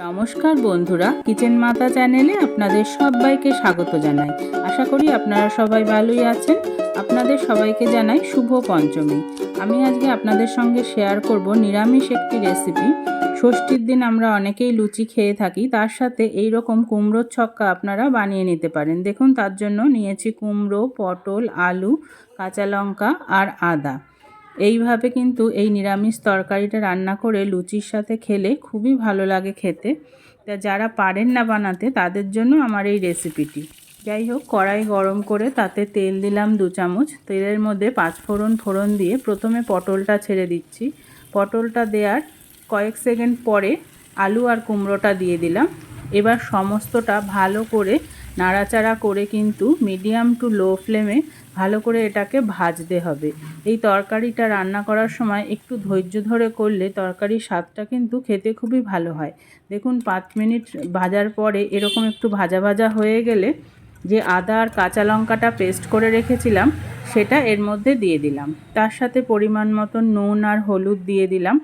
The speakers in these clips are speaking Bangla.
নমস্কার বন্ধুরা, কিচেন মাতা চ্যানেলে আপনাদের সবাইকে স্বাগত জানাই। আশা করি আপনারা সবাই ভালোই আছেন। আপনাদের সবাইকে জানাই শুভ পঞ্চমী। আমি আজকে আপনাদের সঙ্গে শেয়ার করব নিরামিষ একটি রেসিপি। ষষ্ঠীর দিন আমরা অনেকেই লুচি খেয়ে থাকি, তার সাথে এই রকম কুমড়োর ছক্কা আপনারা বানিয়ে নিতে পারেন। দেখুন, তার জন্য নিয়েছি কুমড়ো, পটল, আলু, কাঁচা লঙ্কা আর আদা। এইভাবে কিন্তু এই নিরামিষ তরকারিটা রান্না করে লুচির সাথে খেলে খুবই ভালো লাগে খেতে। তা যারা পারেন না বানাতে তাদের জন্য আমার এই রেসিপিটি। যাই হোক, কড়াই গরম করে তাতে তেল দিলাম 2 চামচ। তেলের মধ্যে 5 ফোড়ন দিয়ে প্রথমে পটলটা ছেড়ে দিচ্ছি। পটলটা দেওয়ার কয়েক সেকেন্ড পরে আলু আর কুমড়োটা দিয়ে দিলাম। এবার সমস্তটা ভালো করে নাড়াচাড়া করে কিন্তু মিডিয়াম টু লো ফ্লেমে ভালো করে এটাকে ভাজতে হবে। এই তরকারিটা রান্না করার সময় একটু ধৈর্য ধরে করলে তরকারির স্বাদটা কিন্তু খেতে খুবই ভালো হয়। দেখুন, 5 মিনিট ভাজার পরে এরকম একটু ভাজা ভাজা হয়ে গেলে যে আদা আর কাঁচা লঙ্কাটা পেস্ট করে রেখেছিলাম সেটা এর মধ্যে দিয়ে দিলাম। তার সাথে পরিমাণ মতন নুন আর হলুদ দিয়ে দিলাম।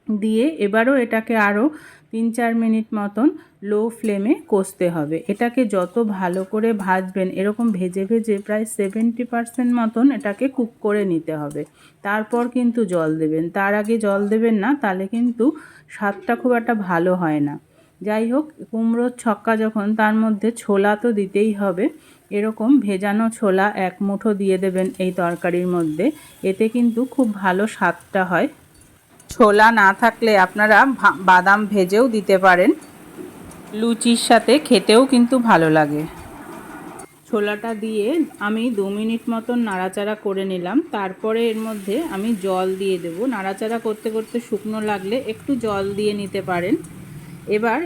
দিয়ে এবারও এটাকে আরও 3-4 মিনিট মতন লো ফ্লেমে কষতে হবে। এটাকে যত ভালো করে ভাজবেন, এরকম ভেজে ভেজে প্রায় 70% মতন এটাকে কুক করে নিতে হবে। তারপর কিন্তু জল দেবেন, তার আগে জল দেবেন না, তাহলে কিন্তু স্বাদটা খুব একটা ভালো হয় না। যাই হোক, কুমড়োর ছক্কা যখন, তার মধ্যে ছোলা তো দিতেই হবে। এরকম ভেজানো ছোলা 1 মুঠো দিয়ে দেবেন এই তরকারির মধ্যে। এতে কিন্তু খুব ভালো স্বাদটা হয়। ছোলা না থাকলে আপনারা বাদাম ভেজেও দিতে পারেন, লুচির সাথে খেতেও কিন্তু ভালো লাগে। ছোলাটা দিয়ে আমি 2 মিনিট মতন নাড়াচাড়া করে নিলাম। তারপরে এর মধ্যে আমি জল দিয়ে দেব। নাড়াচাড়া করতে করতে শুকনো লাগলে একটু জল দিয়ে নিতে পারেন। এবার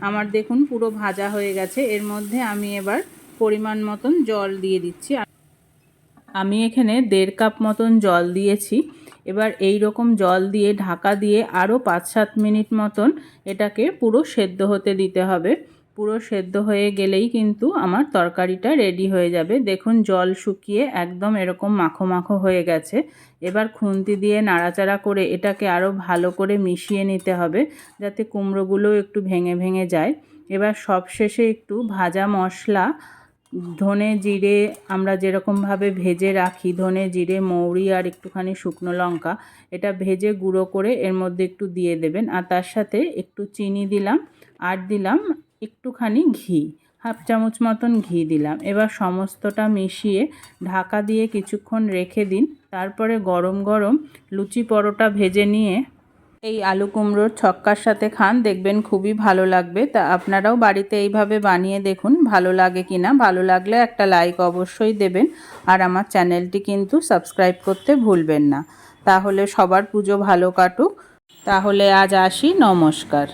আমার দেখুন পুরো ভাজা হয়ে গেছে। এর মধ্যে আমি এবার পরিমাণ মতন জল দিয়ে দিচ্ছি। আমি এখানে 1.5 কাপ মতন জল দিয়েছি। এবার এই রকম জল দিয়ে ঢাকা দিয়ে আরও 5-7 মিনিট মতন এটাকে পুরো সেদ্ধ হতে দিতে হবে। পুরো সেদ্ধ হয়ে গেলেই কিন্তু আমার তরকারিটা রেডি হয়ে যাবে। দেখুন, জল শুকিয়ে একদম এরকম মাখো মাখো হয়ে গেছে। এবার খুন্তি দিয়ে নাড়াচাড়া করে এটাকে আরও ভালো করে মিশিয়ে নিতে হবে, যাতে কুমড়োগুলো একটু ভেঙে ভেঙে যায়। এবার সবশেষে একটু ভাজা মশলা, ধনে জিরে আমরা যেরকমভাবে ভেজে রাখি, ধনে জিরে মৌরি আর একটুখানি শুকনো লঙ্কা, এটা ভেজে গুঁড়ো করে এর মধ্যে একটু দিয়ে দেবেন। আর তার সাথে একটু চিনি দিলাম, আর দিলাম একটুখানি ঘি, 1/2 চামচ মতন ঘি দিলাম। এবার সমস্তটা মিশিয়ে ঢাকা দিয়ে কিছুক্ষণ রেখে দিন। তারপরে গরম গরম লুচি পরোটা ভেজে নিয়ে এই আলু কুমড়োর ছক্কার সাথে খান, দেখবেন খুবই ভালো লাগবে। তা আপনারাও বাড়িতে এইভাবে বানিয়ে দেখুন, ভালো লাগে কিনা। ভালো লাগলে একটা লাইক অবশ্যই দেবেন, আর আমার চ্যানেলটি কিন্তু সাবস্ক্রাইব করতে ভুলবেন না। তাহলে সবার পুজো ভালো কাটুক। তাহলে আজ আসি, নমস্কার।